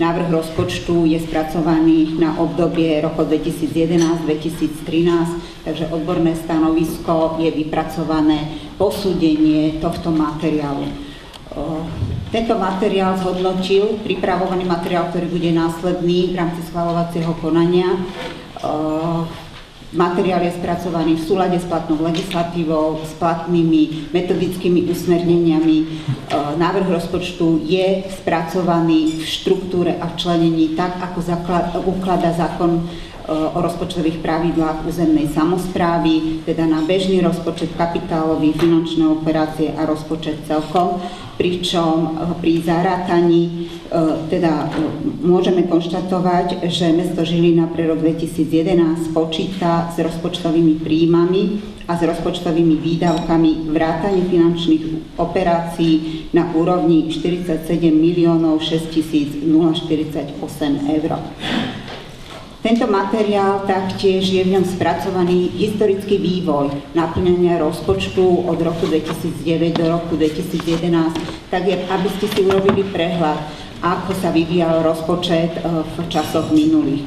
Návrh rozpočtu je spracovaný na obdobie roku 2011-2013, takže odborné stanovisko je vypracované posúdenie tohto materiálu. Tento materiál zhodnotil pripravovaný materiál, ktorý bude následný v rámci schvaľovacieho konania. Materiál je spracovaný v súlade s platnou legislatívou, s platnými metodickými usmerneniami. Návrh rozpočtu je spracovaný v štruktúre a včlenení tak, ako ukladá zákon o rozpočtových pravidlách územnej samosprávy, teda na bežný rozpočet, kapitálový, finančné operácie a rozpočet celkom, pričom pri zarátaní môžeme konštatovať, že mesto Žilina pre rok 2011 počíta s rozpočtovými príjmami a s rozpočtovými výdavkami vrátane finančných operácií na úrovni 47 600 048 eur. Tento materiál taktiež je v ňom spracovaný historický vývoj naplňania rozpočtu od roku 2009 do roku 2011, tak aby ste si urobili prehľad, ako sa vyvíjal rozpočet v časoch minulých.